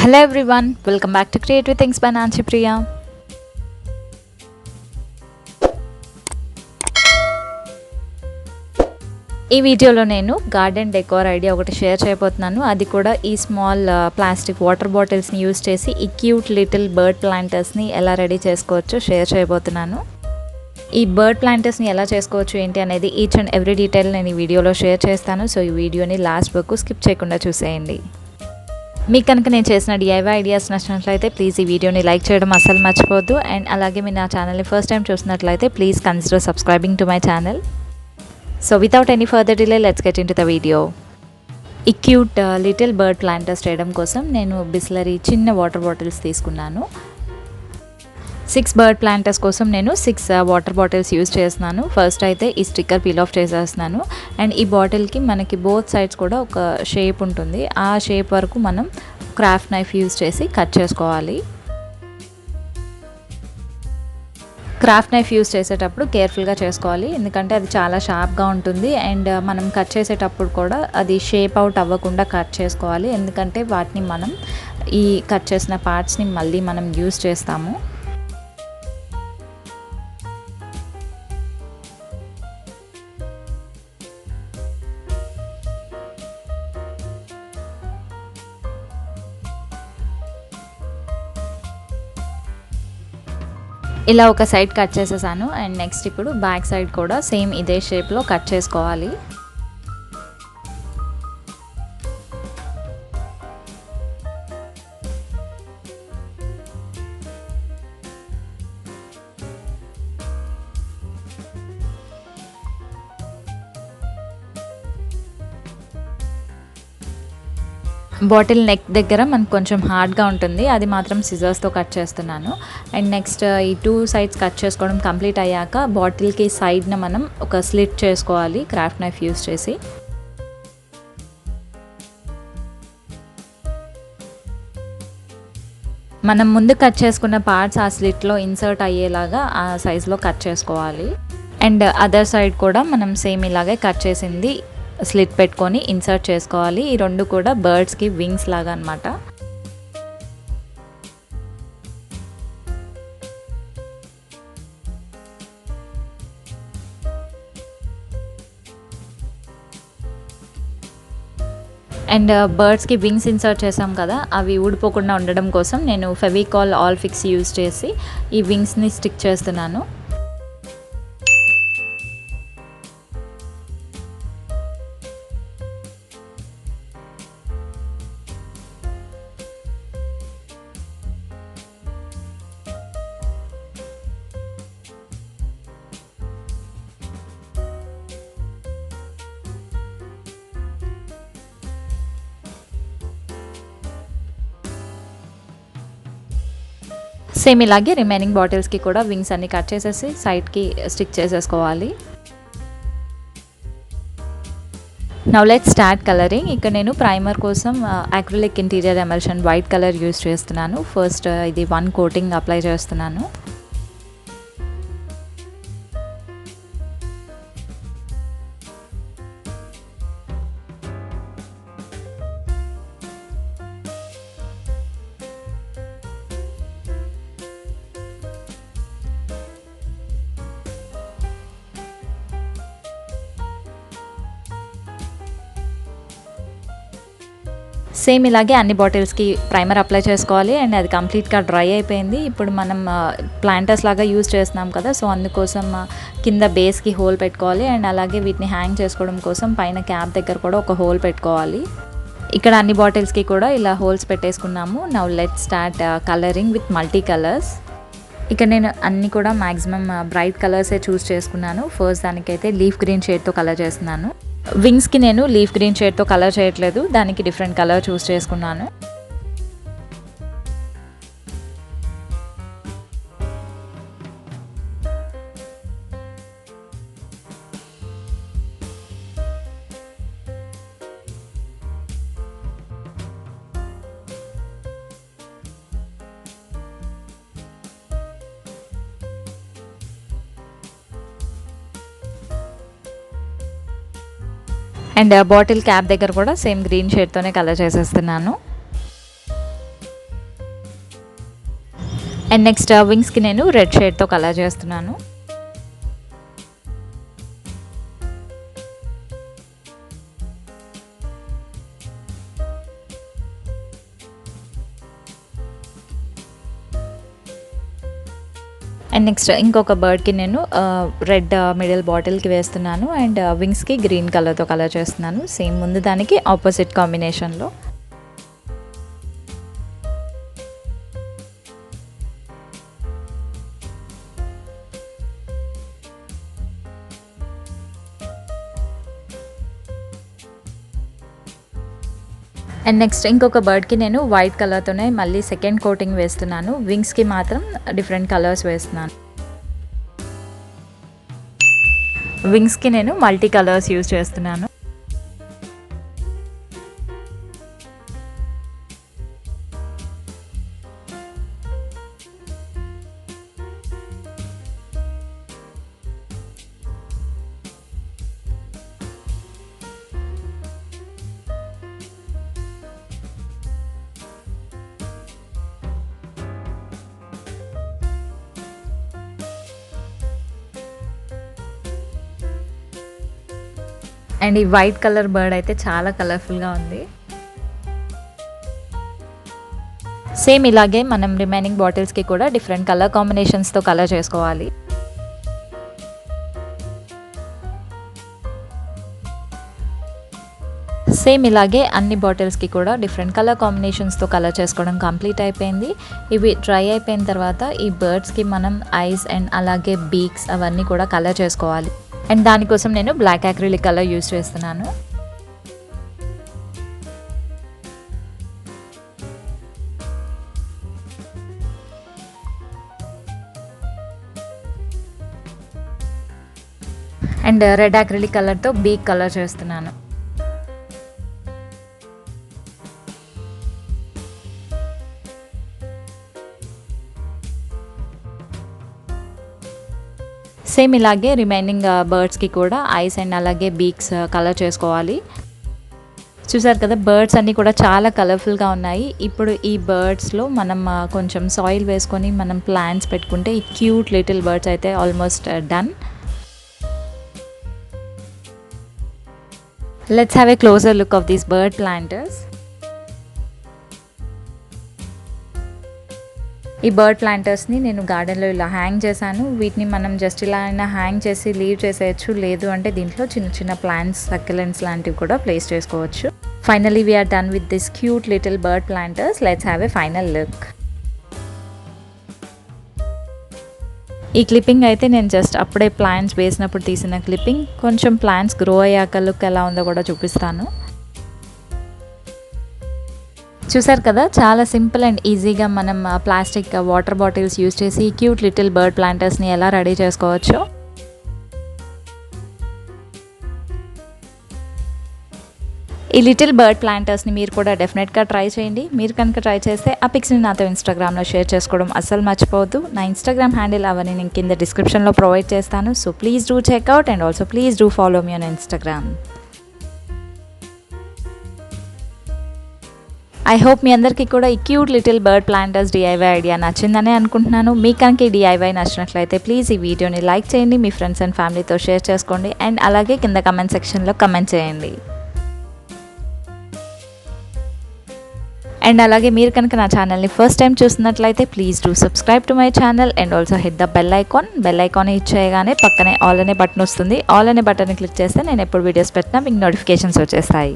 Hello everyone, welcome back to Creative Things by Nanchi Priya. ఈ వీడియోలో నేను garden decor idea ఒకటి share చేయబోతున్నాను. అది కూడా ఈ స్మాల్ ప్లాస్టిక్ వాటర్ బాటిల్స్ని యూజ్ చేసి ఈ క్యూట్ లిటిల్ బర్డ్ ప్లాంటర్స్ని ఎలా రెడీ చేసుకోవచ్చో షేర్ చేయబోతున్నాను. ఈ బర్డ్ ప్లాంటర్స్ని ఎలా చేసుకోవచ్చు ఏంటి అనేది ఈచ్ అండ్ ఎవ్రీ డీటెయిల్ నేను ఈ వీడియోలో షేర్ చేస్తాను. సో ఈ వీడియోని లాస్ట్ వరకు స్కిప్ చేయకుండా చూసేయండి. మీకు కనుక నేను చేసిన DIY ఐడియాస్ నచ్చినట్లయితే ప్లీజ్ ఈ వీడియోని లైక్ చేయడం అస్సలు మర్చిపోవద్దు. అండ్ అలాగే మీరు నా ఛానల్ని ఫస్ట్ టైం చూసినట్లయితే please consider subscribing to my channel. So without any further delay let's get into the video. ఈ క్యూట్ లిటిల్ బర్డ్ ప్లాంటర్స్ చేయడం కోసం నేను బిస్లరీ చిన్న వాటర్ బాటిల్స్ తీసుకున్నాను. 6 బర్డ్ ప్లాంటర్స్ కోసం నేను 6 వాటర్ బాటిల్స్ యూజ్ చేస్తున్నాను. ఫస్ట్ అయితే ఈ స్టిక్కర్ పీల్ ఆఫ్ చేసేస్తున్నాను. అండ్ ఈ బాటిల్కి మనకి బోత్ సైడ్స్ కూడా ఒక షేప్ ఉంటుంది. ఆ షేప్ వరకు మనం క్రాఫ్ట్ నైఫ్ యూజ్ చేసి కట్ చేసుకోవాలి. క్రాఫ్ట్ నైఫ్ యూజ్ చేసేటప్పుడు కేర్ఫుల్గా చేసుకోవాలి, ఎందుకంటే అది చాలా షార్ప్గా ఉంటుంది. అండ్ మనం కట్ చేసేటప్పుడు కూడా అది షేప్ అవుట్ అవ్వకుండా కట్ చేసుకోవాలి, ఎందుకంటే వాటిని మనం ఈ కట్ చేసిన పార్ట్స్ని మళ్ళీ మనం యూజ్ చేస్తాము. ఇలా ఒక సైడ్ కట్ చేసేసాను. అండ్ నెక్స్ట్ ఇప్పుడు బ్యాక్ సైడ్ కూడా సేమ్ ఇదే షేప్లో కట్ చేసుకోవాలి. బాటిల్ నెక్ దగ్గర మనకు కొంచెం హార్డ్గా ఉంటుంది, అది మాత్రం సిజర్స్తో కట్ చేస్తున్నాను. అండ్ నెక్స్ట్ ఈ 2 సైడ్స్ కట్ చేసుకోవడం కంప్లీట్ అయ్యాక బాటిల్కి సైడ్న మనం ఒక స్లిట్ చేసుకోవాలి క్రాఫ్ట్ నైఫ్ యూస్ చేసి. మనం ముందు కట్ చేసుకున్న పార్ట్స్ ఆ స్లిట్లో ఇన్సర్ట్ అయ్యేలాగా ఆ సైజులో కట్ చేసుకోవాలి. అండ్ అదర్ సైడ్ కూడా మనం సేమ్ ఇలాగే కట్ చేసింది స్లిట్ పెట్టుకొని ఇన్సర్ట్ చేసుకోవాలి. ఈ రెండు కూడా బర్డ్స్కి వింగ్స్ లాగా అనమాట. అండ్ బర్డ్స్కి వింగ్స్ ఇన్సర్ట్ చేసాం కదా, అవి ఊడిపోకుండా ఉండడం కోసం నేను ఫెవికాల్ ఆల్ ఫిక్స్ యూజ్ చేసి ఈ వింగ్స్ని స్టిక్ చేస్తున్నాను. సేమ్ ఇలాగే రిమైనింగ్ బాటిల్స్కి కూడా వింగ్స్ అన్ని కట్ చేసేసి సైడ్కి స్టిక్ చేసేసుకోవాలి. Now let's start colouring. ఇక్కడ నేను ప్రైమర్ కోసం acrylic interior emulsion white colour use చేస్తున్నాను. ఫస్ట్ ఇది 1 కోటింగ్ అప్లై చేస్తున్నాను. సేమ్ ఇలాగే అన్ని బాటిల్స్కి ప్రైమర్ అప్లై చేసుకోవాలి. అండ్ అది కంప్లీట్గా డ్రై అయిపోయింది. ఇప్పుడు మనం ప్లాంటర్స్ లాగా యూజ్ చేస్తున్నాం కదా, సో అందుకోసం కింద బేస్కి హోల్ పెట్టుకోవాలి. అండ్ అలాగే వీటిని హ్యాంగ్ చేసుకోవడం కోసం పైన క్యాప్ దగ్గర కూడా ఒక హోల్ పెట్టుకోవాలి. ఇక్కడ అన్ని బాటిల్స్కి కూడా ఇలా హోల్స్ పెట్టేసుకున్నాము. Now let's start colouring with multi colours. ఇక్కడ నేను అన్ని కూడా మ్యాక్సిమం బ్రైట్ కలర్సే చూస్ చేసుకున్నాను. ఫస్ట్ దానికైతే లీఫ్ గ్రీన్ షేడ్తో కలర్ చేస్తున్నాను. వింగ్స్కి నేను లీఫ్ గ్రీన్ షేడ్తో కలర్ చేయట్లేదు, దానికి డిఫరెంట్ కలర్ చూస్ చేసుకున్నాను. అండ్ బాటిల్ క్యాప్ దగ్గర కూడా సేమ్ గ్రీన్ షేడ్తోనే కలర్ చేసేస్తున్నాను. అండ్ నెక్స్ట్ వింగ్స్కి నేను రెడ్ షేడ్తో కలర్ చేస్తున్నాను. అండ్ నెక్స్ట్ ఇంకొక బర్డ్కి నేను రెడ్ మిడిల్ బాటిల్కి వేస్తున్నాను అండ్ వింగ్స్కి గ్రీన్ కలర్తో కలర్ చేస్తున్నాను. సేమ్ ముందు దానికి ఆపోజిట్ కాంబినేషన్లో. అండ్ నెక్స్ట్ ఇంకొక బర్డ్కి నేను వైట్ కలర్తోనే మళ్ళీ సెకండ్ కోటింగ్ వేస్తున్నాను. వింగ్స్కి మాత్రం డిఫరెంట్ కలర్స్ వేస్తున్నాను. వింగ్స్కి నేను మల్టీ కలర్స్ యూజ్ చేస్తున్నాను. అండ్ ఈ వైట్ కలర్ బర్డ్ అయితే చాలా కలర్ఫుల్గా ఉంది. సేమ్ ఇలాగే మనం రిమైనింగ్ బాటిల్స్కి కూడా డిఫరెంట్ కలర్ కాంబినేషన్స్తో కలర్ చేసుకోవాలి. సేమ్ ఇలాగే అన్ని బాటిల్స్కి కూడా డిఫరెంట్ కలర్ కాంబినేషన్స్తో కలర్ చేసుకోవడం కంప్లీట్ అయిపోయింది. ఇవి డ్రై అయిపోయిన తర్వాత ఈ బర్డ్స్కి మనం ఐస్ అండ్ అలాగే బీక్స్ అవన్నీ కూడా కలర్ చేసుకోవాలి. అండ్ దానికోసం నేను బ్లాక్ అక్రిలిక్ కలర్ యూజ్ చేస్తున్నాను. అండ్ రెడ్ అక్రిలిక్ కలర్తో బీక్ కలర్ చేస్తున్నాను. సేమ్ ఇలాగే రిమైనింగ్ బర్డ్స్కి కూడా ఐస్ అండ్ అలాగే బీక్స్ కలర్ చేసుకోవాలి. చూసారు కదా, బర్డ్స్ అన్నీ కూడా చాలా కలర్ఫుల్గా ఉన్నాయి. ఇప్పుడు ఈ బర్డ్స్లో మనం కొంచెం సాయిల్ వేసుకొని మనం ప్లాంట్స్ పెట్టుకుంటే ఈ క్యూట్ లిటిల్ బర్డ్స్ అయితే almost done. Let's have A closer look of these bird planters. ఈ బర్డ్ ప్లాంటర్స్ని నేను గార్డెన్లో ఇలా హ్యాంగ్ చేశాను. వీటిని మనం జస్ట్ ఇలా అయినా హ్యాంగ్ చేసి లీవ్ చేసేయచ్చు, లేదు అంటే దీంట్లో చిన్న చిన్న ప్లాంట్స్ సక్యులెంట్స్ లాంటివి కూడా ప్లేస్ చేసుకోవచ్చు. Finally we are done with this cute little bird planters. Let's have a final look. ఈ క్లిప్పింగ్ అయితే నేను జస్ట్ అప్పుడే ప్లాంట్స్ వేసినప్పుడు తీసిన క్లిప్పింగ్. కొంచెం ప్లాంట్స్ గ్రో అయ్యాక లుక్ ఎలా ఉందో కూడా చూపిస్తాను. చూసారు కదా, చాలా సింపుల్ అండ్ ఈజీగా మనం ప్లాస్టిక్ వాటర్ బాటిల్స్ యూజ్ చేసి క్యూట్ లిటిల్ బర్డ్ ప్లాంటర్స్ని ఎలా రెడీ చేసుకోవచ్చు. ఈ లిటిల్ బర్డ్ ప్లాంటర్స్ని మీరు కూడా డెఫినెట్గా ట్రై చేయండి. మీరు కనుక ట్రై చేస్తే ఆ పిక్స్ని నాతో ఇన్స్టాగ్రామ్లో షేర్ చేసుకోవడం అస్సలు మర్చిపోవద్దు. నా ఇన్స్టాగ్రామ్ హ్యాండిల్ అవన్నీ నేను కింద డిస్క్రిప్షన్లో ప్రొవైడ్ చేస్తాను. So please do check out and also please do follow me on Instagram. I hope మీ అందరికీ కూడా ఈ cute little bird planters DIY idea నచ్చిందనే అనుకుంటున్నాను. మీకు కనుక ఈ డిఐవై నచ్చినట్లయితే ప్లీజ్ ఈ వీడియోని లైక్ చేయండి, మీ ఫ్రెండ్స్ అండ్ ఫ్యామిలీతో షేర్ చేసుకోండి అండ్ అలాగే కింద కమెంట్ సెక్షన్లో కమెంట్ చేయండి. అండ్ అలాగే మీరు కనుక నా ఛానల్ని ఫస్ట్ టైం చూస్తున్నట్లయితే please do subscribe to my channel and also hit the bell icon ఇచ్చేయగానే పక్కనే ఆల్ అనే బటన్ వస్తుంది. ఆల్ అనే బటన్ని క్లిక్ చేస్తే నేను ఎప్పుడు వీడియోస్ పెట్టినా మీకు నోటిఫికేషన్స్ వచ్చేస్తాయి.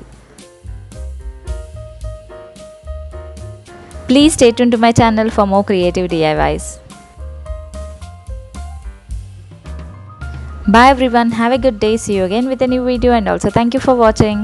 Please stay tuned to my channel for more creative DIYs. Bye everyone, have a good day. See you again with a new video and also thank you for watching.